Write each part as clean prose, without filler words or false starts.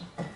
よ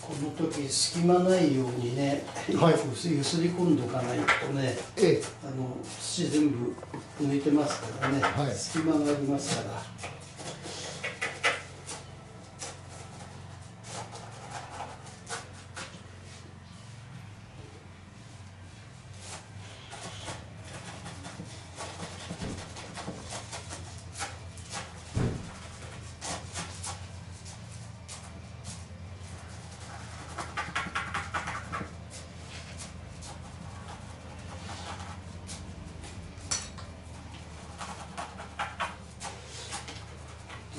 この時隙間ないようにね、はい、ゆすり込んどかないとね、土全部抜いてますからね、はい、隙間がありますから。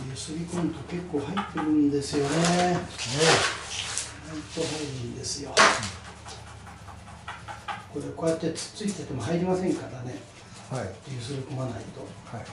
ゆすり込むと結構入ってるんですよね。入るんですよ。これこうやってつっついてても入りませんからね。はい、ゆすり込まないと。はい。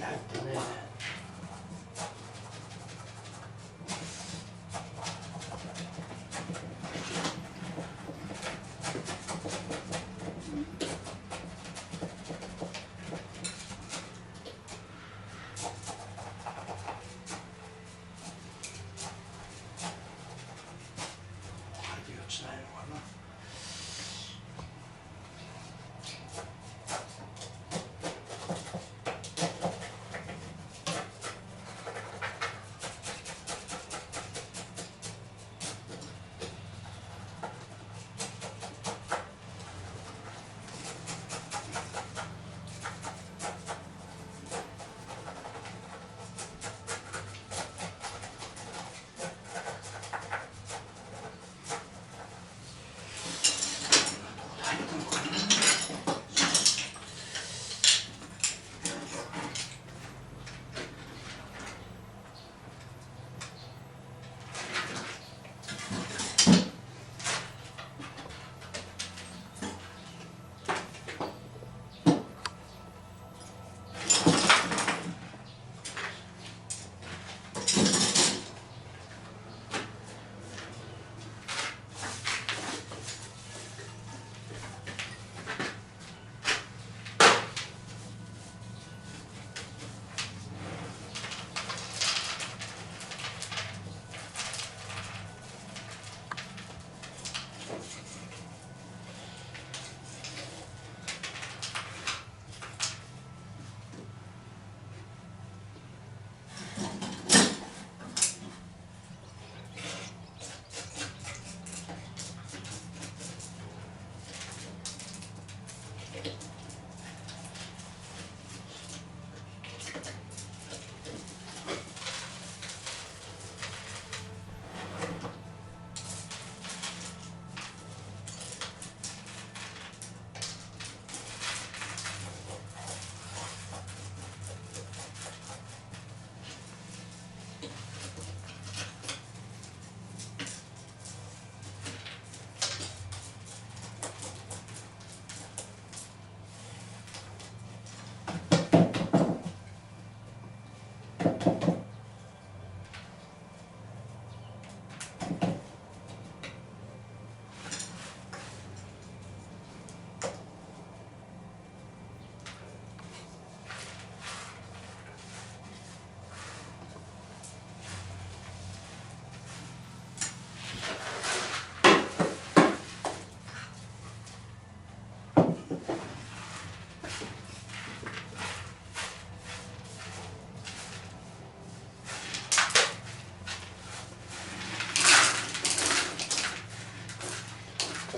入ったね。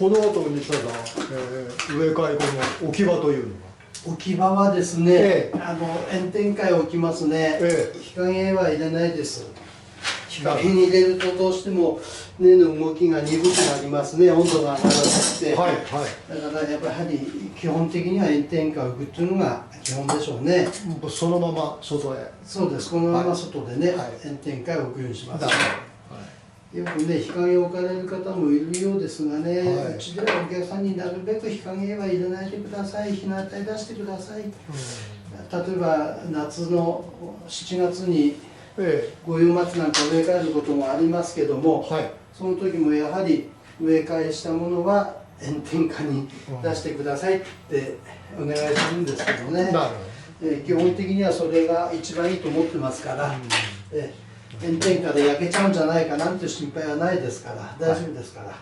この後にしたら、植え替え後の置き場というのは置き場はですね、炎天下へ置きますね、日陰は入れないです。日陰に入れるとどうしても根の動きが鈍くなりますね、温度が上がらなくて、だからやっぱり基本的には炎天下を置くっていうのが基本でしょうね。そのまま外へ。そうです、このまま外でね、炎天下を置くようにします。よくね、日陰を置かれる方もいるようですがね、うちではお客さんになるべく日陰は入れないでください、日向へ出してください。例えば夏の7月に五葉松なんか植え替えることもありますけども、その時もやはり植え替えしたものは炎天下に出してくださいってお願いするんですけどね、基本的にはそれが一番いいと思ってますから。炎天下で焼けちゃうんじゃないかなんて心配はないですから、大丈夫ですから。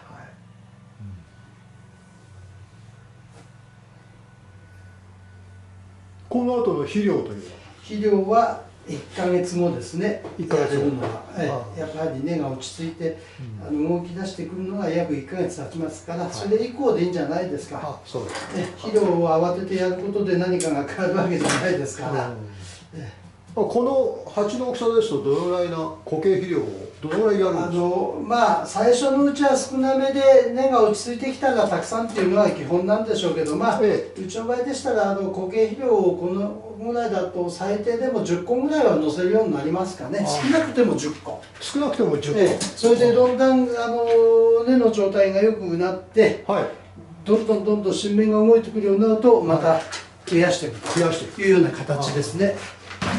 この後の肥料というのは肥料は1ヶ月後ですね、やれるのは。やっぱり根が落ち着いて、動き出してくるのは約1ヶ月経ちますから、それ以降でいいんじゃないですか。肥料を慌ててやることで何かが変わるわけじゃないですから。この鉢の大きさですとどのぐらいな固形肥料をどのぐらいやるんですか？最初のうちは少なめで根が落ち着いてきたらたくさんっていうのは基本なんでしょうけど、うちの場合でしたら固形肥料をこのぐらいだと最低でも10個ぐらいは乗せるようになりますかね。少なくても10個。少なくても10個。それでだんだん根の状態が良くなって、どんどん新面が動いてくるようになるとまた増やしていくというような形ですね。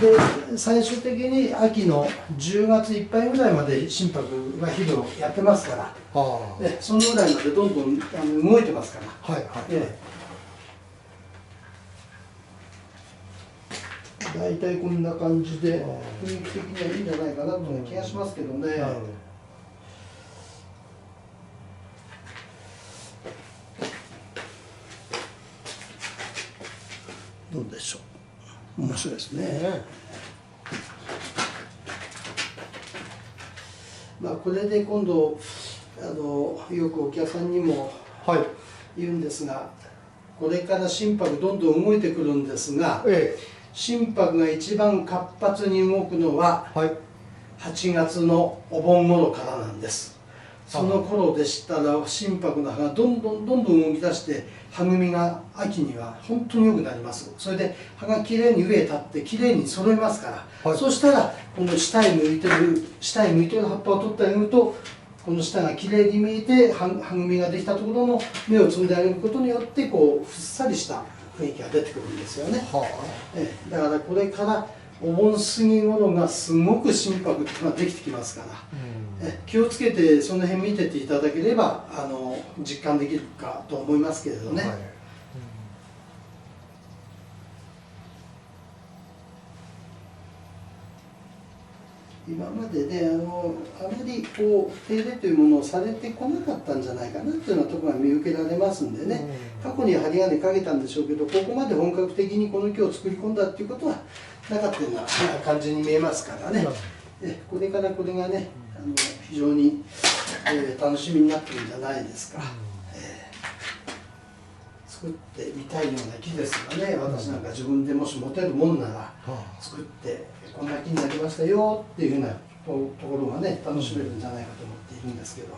で最終的に秋の10月いっぱいぐらいまで心拍が肥料やってますから、そのぐらいまでどんどん動いてますから。大体こんな感じで雰囲気的にはいいんじゃないかなという気がしますけどね。どうでしょう。面白いですね。まあこれで今度よくお客さんにも言うんですが、これから心拍どんどん動いてくるんですが、心拍が一番活発に動くのは8月のお盆頃からなんです。その頃でしたら心拍の葉がどんどん動き出して葉組が秋には本当に良くなります。それで葉がきれいに上へ立ってきれいに揃いますから、そしたらこの下へ向いてる葉っぱを取ってあげると、この下がきれいに見えて葉組ができたところの芽を摘んであげることによってこうふっさりした雰囲気が出てくるんですよね。だからこれからお盆過ぎ頃がすごく心拍ができてきますから、気をつけてその辺見てていただければ実感できるかと思いますけれどね。今までねあまりこう手入れというものをされてこなかったんじゃないかなというようなところが見受けられますんでね、過去に針金かけたんでしょうけど、ここまで本格的にこの木を作り込んだっていうことはなかったような感じに見えますからね。これからこれがね非常に楽しみになってるんじゃないですか。作ってみたいような木ですがね、私なんか自分でもし持てるもんなら作ってこんな木になりましたよっていうようなところがね楽しめるんじゃないかと思っているんですけど。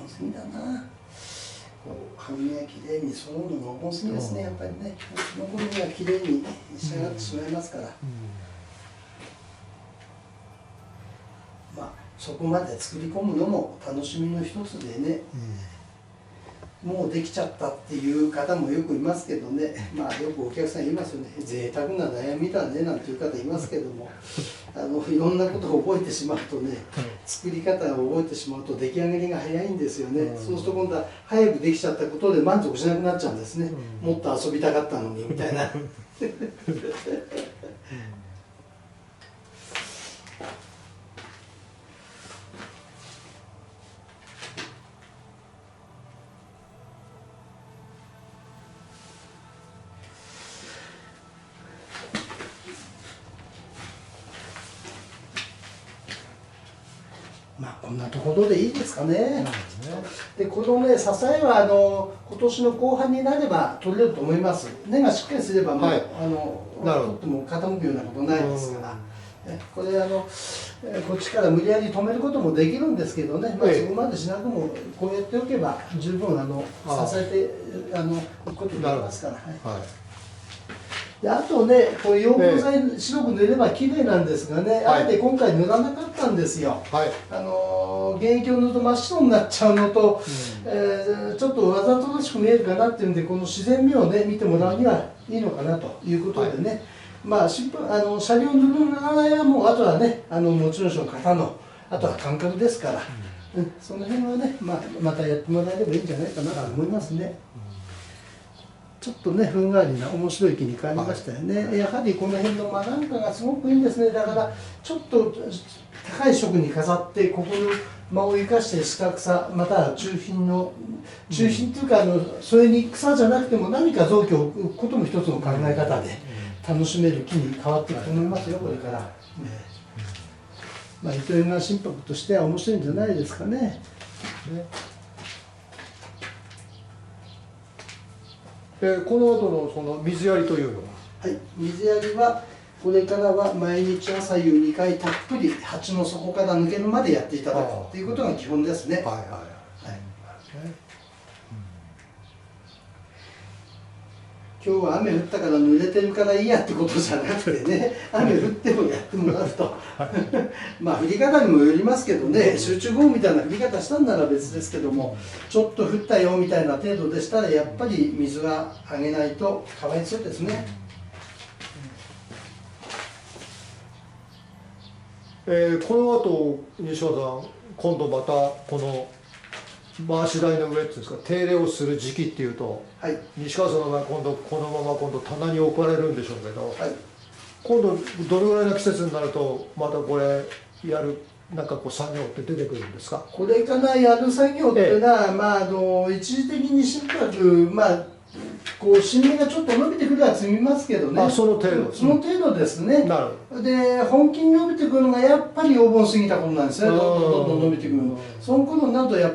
過ぎだな。葉組がきれいに揃うのがお盆過ぎですね、やっぱりね。その頃にはきれいに仕上がってしまいますから。まあそこまで作り込むのも楽しみの一つでね。もうできちゃったっていう方もよくいますけどね、まあよくお客さん言いますよね、贅沢な悩みだねなんていう方いますけども、いろんなことを覚えてしまうとね、作り方を覚えてしまうと出来上がりが早いんですよね。そうすると今度は早くできちゃったことで満足しなくなっちゃうんですね。もっと遊びたかったのにみたいな。まあこんなところでいいですかね。でこのね支えは今年の後半になれば取れると思います。根がしっかりすればもう、取っても傾くようなことないですから。これこっちから無理やり止めることもできるんですけどね、まあ、そこまでしなくもこうやっておけば十分支えていくことができますから。であとね、これ養分剤白く塗れば綺麗なんですがね、あえて今回塗らなかったんですよ。原液を塗ると真っ白になっちゃうのと、ちょっとわざとらしく見えるかなっていうんで、この自然味をね見てもらうにはいいのかなということでね、まあ車両塗る塗らないはもうあとはね持ち主の方のあとは感覚ですから、その辺はね、またやってもらえればいいんじゃないかなと思いますね。ちょっとねふんわりな面白い木に変わりましたよね、やはりこの辺のマランカがすごくいいんですね。だからちょっと高い色に飾ってここの間を生かして下草または中心というかそれに草じゃなくても何か臓器を置くことも一つの考え方で楽しめる木に変わっていくと思いますよこれから。まあ、糸魚川心拍としては面白いんじゃないですかね。この後のその水やりというのは、はい、水やりはこれからは毎日朝夕2回たっぷり鉢の底から抜けるまでやっていただくということが基本ですね。今日は雨降ったから濡れてるからいいやってことじゃなくてね、雨降ってもやってもらうとまあ降り方にもよりますけどね、集中豪雨みたいな降り方したんなら別ですけども、ちょっと降ったよみたいな程度でしたらやっぱり水はあげないとかわいそうですね。この後西川さん、今度またこの回し台の上っていうんですか、手入れをする時期っていうと、はい、西川さんの場合今度このまま今度棚に置かれるんでしょうけど、はい、今度どれぐらいの季節になるとまたこれやるなんかこう作業って出てくるんですか？これからやる作業っていうのは、まあ一時的に心拍こう新芽がちょっと伸びてくるは積みますけどね。その程度。その程度ですね。なるほど。で本気に伸びてくるのがやっぱりお盆過ぎた頃なんですね。どんどん伸びてくる。その頃になるとやっ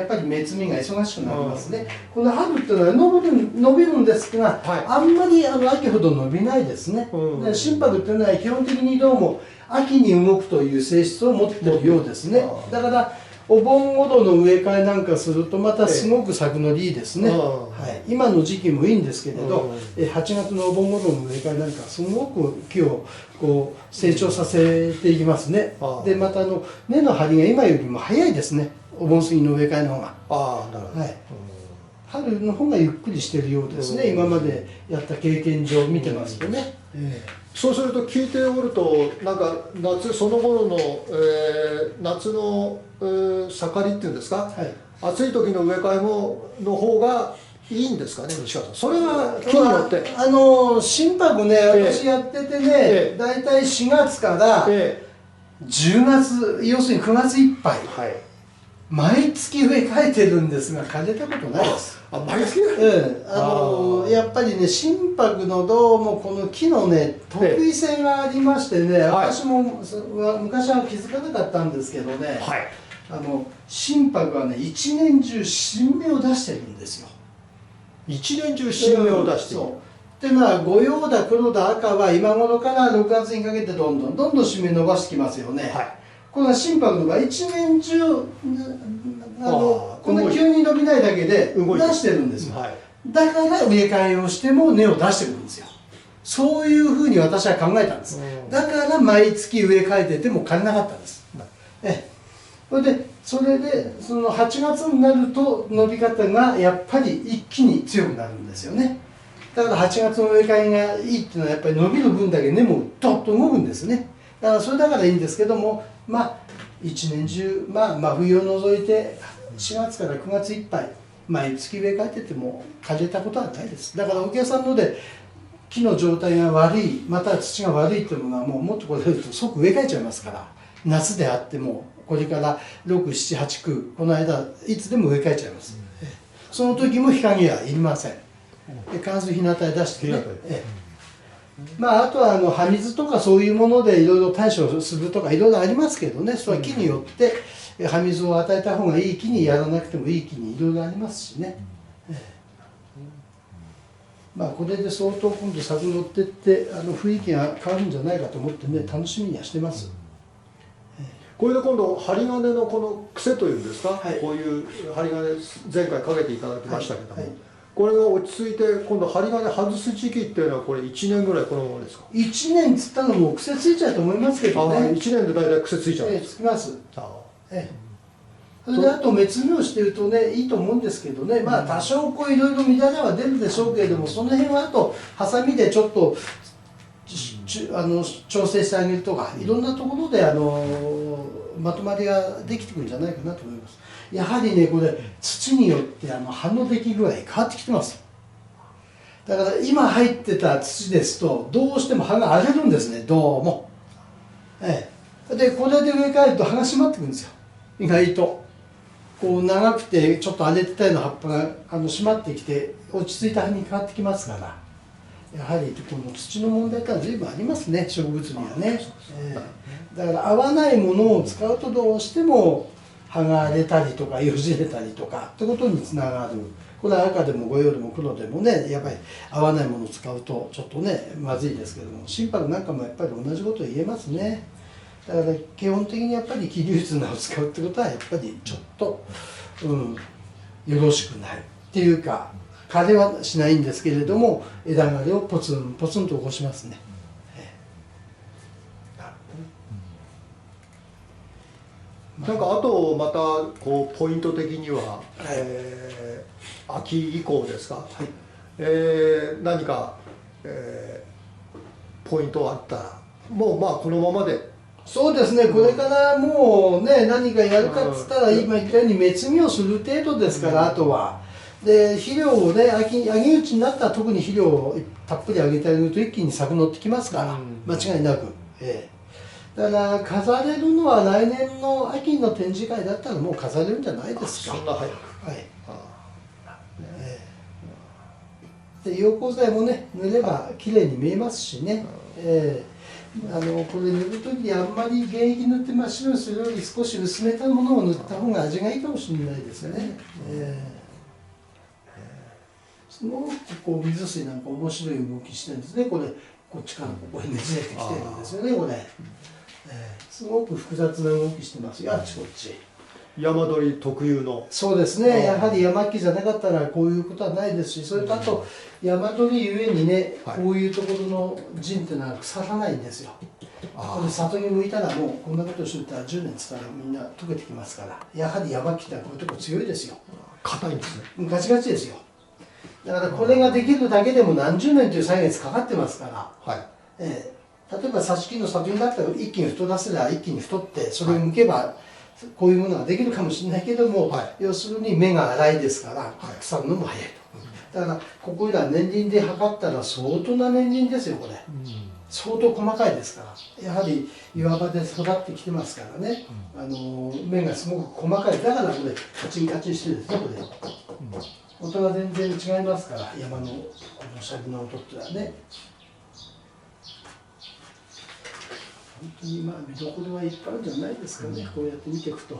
ぱり芽摘みが忙しくなりますね。この春っていうのは伸びるんですが、はい、あんまり秋ほど伸びないですね。で心拍っていうのは基本的にどうも秋に動くという性質を持っているようですね。だからお盆頃の植え替えなんかするとまたすごく咲くのいいですね、はい、今の時期もいいんですけれど、8月のお盆頃の植え替えなんかすごく木をこう成長させていきますね。でまた根の張りが今よりも早いですね、お盆過ぎの植え替えの方が。なるほど、はい、春の方がゆっくりしてるようですね、今までやった経験上見てますとね。そうすると聞いておるとなんか夏その頃の、夏の盛りっていうんですか、はい、暑い時の植え替えの方がいいんですかね、西川さん。それは木によって心拍ね、私やっててね、大体4月から10月、要するに9月いっぱい、毎月植え替えてるんですが枯れたことないです。毎月？やっぱりね心拍のどうもこの木のね特異性がありましてね、私も昔は気づかなかったんですけどね、心拍はね一年中新芽を出してるんですよ。一年中新芽を出している。っていうのは五葉だ黒だ赤は今頃から6月にかけてどんどん新芽伸ばしてきますよね。この心拍の場合一年中こんな急に伸びないだけで出してるんですよ。だから植え替えをしても根を出してくるんですよ。そういうふうに私は考えたんです。だから毎月植え替えてても枯れなかったんです。それでその8月になると伸び方がやっぱり一気に強くなるんですよね。だから8月の植え替えがいいっていうのはやっぱり伸びる分だけ根もドッと動くんですね。だからそれだからいいんですけども、一年中真冬を除いて4月から9月いっぱい毎月植え替えてても枯れたことはないです。だからお客さんので木の状態が悪い、また土が悪いというのがもっとこれると即植え替えちゃいますから、夏であってもこれから6、7、8、9この間いつでも植え替えちゃいます。その時も日陰はいりません。乾燥日向へ出してね。あとは葉水とかそういうものでいろいろ対処するとかいろいろありますけどね、それは木によって葉水を与えた方がいい木にやらなくてもいい木にいろいろありますしね。これで相当今度作乗ってって雰囲気が変わるんじゃないかと思ってね、楽しみにはしてます。これで今度針金のこの癖というんですか、こういう針金前回かけていただきましたけども、これが落ち着いて今度針金外す時期っていうのはこれ1年ぐらいこのままですか？1年つったのも癖ついちゃうと思いますけどね。1年で大体癖ついちゃうんですか？つきます。それであと目摘みをしてるとねいいと思うんですけどね、多少いろいろ乱れは出るでしょうけれども、その辺はあとハサミでちょっと調整してあげるとかいろんなところでまとまりができてくるんじゃないかなと思います。やはりねこれ土によって葉の出来具合変わってきてます。だから今入ってた土ですとどうしても葉が荒れるんですね、どうも。でこれで植え替えると葉が締まってくるんですよ、意外と。こう長くてちょっと荒れてたような葉っぱが締まってきて落ち着いた葉に変わってきますから、やはりこの土の問題ってのは随分ありますね、植物にはね。だから合わないものを使うとどうしても葉が荒れたりとかよじれたりとかってことにつながる。これは赤でも御用でも黒でもね、やっぱり合わないものを使うとちょっとねまずいですけども、心拍なんかもやっぱり同じこと言えますね。だから基本的にやっぱり桐生綱を使うってことはやっぱりちょっと、よろしくないっていうか、枯れはしないんですけれども枝枯れをポツンポツンと起こしますね。なんかあとまたこうポイント的には、秋以降ですか、何か、ポイントあったらもうまあこのままで。そうですね、これからもうね何かやるかっつったら今言ったように目摘みをする程度ですから、あとは。で肥料をね秋打ちになったら特に肥料をたっぷりあげてあげると一気に作乗ってきますから、間違いなく。だから飾れるのは来年の秋の展示会だったらもう飾れるんじゃないですか。そんな早く。で溶光剤もね塗れば綺麗に見えますしね。これ塗る時にあんまり原液塗って真っ白にするより少し薄めたものを塗った方が味がいいかもしれないですよね。すごくこう水水なんか面白い動きしてるんですね。これこっちからここにねじれてきてるんですよね、これ。すごく複雑な動きしてますよ、あっちこっち。山鳥特有の。そうですね、やはり山木じゃなかったらこういうことはないですし、それとあと山鳥ゆえにね、こういうところの陣っていうのは腐らないんですよ。これ里に向いたらもうこんなことをしてたら10年つったらみんな溶けてきますから、やはり山木ってのはこういうとこ強いですよ。硬いんですね。ガチガチですよ。だからこれができるだけでも何十年という歳月かかってますから、例えば挿し木の作品だったら一気に太らせれば一気に太ってそれを剥けばこういうものができるかもしれないけども、要するに芽が粗いですから腐るのも早いと。だからここら年輪で測ったら相当な年輪ですよ、これ。相当細かいですから、やはり岩場で育ってきてますからね、芽がすごく細かい。だからこれカチンカチンしてるんですね、これ。音が全然違いますから、山のこのシャリの音ってのはね。本当に見どころはいっぱいあるんじゃないですかね、こうやって見ていくと。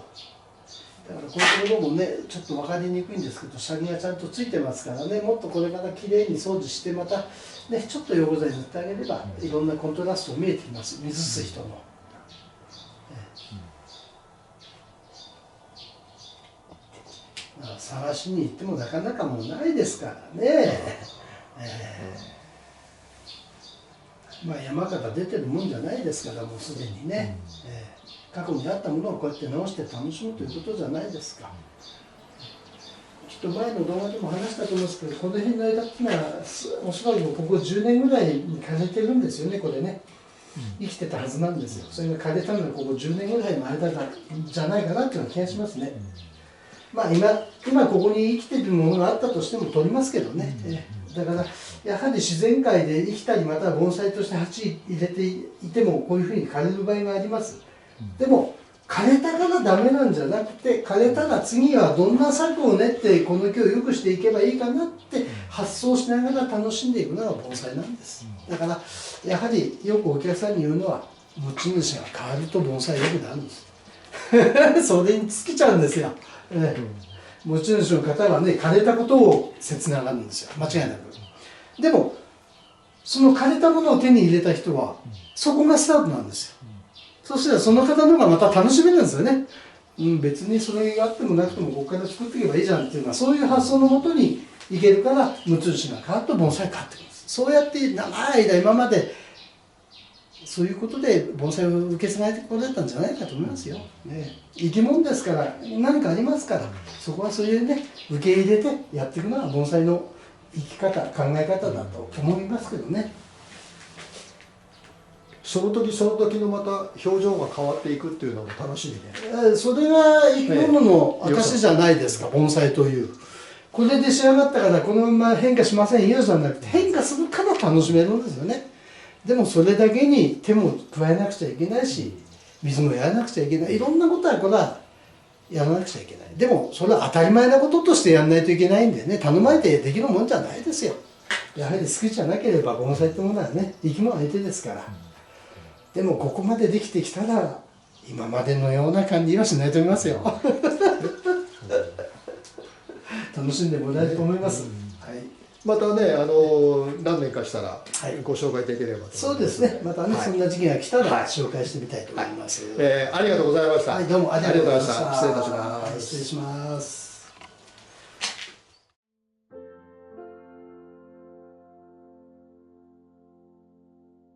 だからこういうところもねちょっと分かりにくいんですけど、シャリがちゃんとついてますからね、もっとこれからきれいに掃除してまたねちょっと汚剤塗ってあげればいろんなコントラスト見えてきます、水水との。探しに行ってもなかなかもうないですからね。山から出てるもんじゃないですから、もうすでにね。過去にあったものをこうやって直して楽しむということじゃないですか。きっと前の動画でも話したと思うんですけど、この辺の枝っていうのはおそらくここ10年ぐらいに枯れてるんですよね、これね。生きてたはずなんですよ。それが枯れたのはここ10年ぐらいの間じゃないかなっていうような気がしますね。今ここに生きてるものがあったとしても取りますけどね。だからやはり自然界で生きたりまたは盆栽として鉢入れていてもこういうふうに枯れる場合があります。でも枯れたからダメなんじゃなくて、枯れたら次はどんな策を練ってこの木を良くしていけばいいかなって発想しながら楽しんでいくのが盆栽なんです。だからやはりよくお客さんに言うのは、持ち主が変わると盆栽良くなるんですそれに尽きちゃうんですよ。持ち主の方はね枯れたことを切ながるんですよ、間違いなく。でもその枯れたものを手に入れた人はそこがスタートなんですよ。そしたらその方の方がまた楽しめるんですよね。別にそれがあってもなくてもここから作っていけばいいじゃんっていうのは、そういう発想のもとにいけるから持ち主が変わると盆栽変わってくるんです。そうやって長い間今までそういうことで盆栽を受け継がれてこられたんじゃないかと思いますよ。生き物ですから何かありますから、そこはそれでね受け入れてやっていくのが盆栽の生き方考え方だと思いますけどね。その時その時のまた表情が変わっていくっていうのも楽しみね。それが生き物の証じゃないですか、盆栽という。これで仕上がったからこのまま変化しませんよじゃなくて、変化するから楽しめるんですよね。でもそれだけに手も加えなくちゃいけないし、水もやらなくちゃいけない、いろんなことはこれはやらなくちゃいけない。でもそれは当たり前なこととしてやらないといけないんでね、頼まれてできるもんじゃないですよ。やはり好きじゃなければ盆栽ってものはね、生き物相手ですから。でもここまでできてきたら今までのような感じはしないと思いますよ。楽しんでもらえると思います。はい。またね、何年かしたらご紹介できればと、そうですね。またね、そんな時期が来たら紹介してみたいと思います。ありがとうございました。はい、どうもありがとうございました。失礼いたします。失礼します。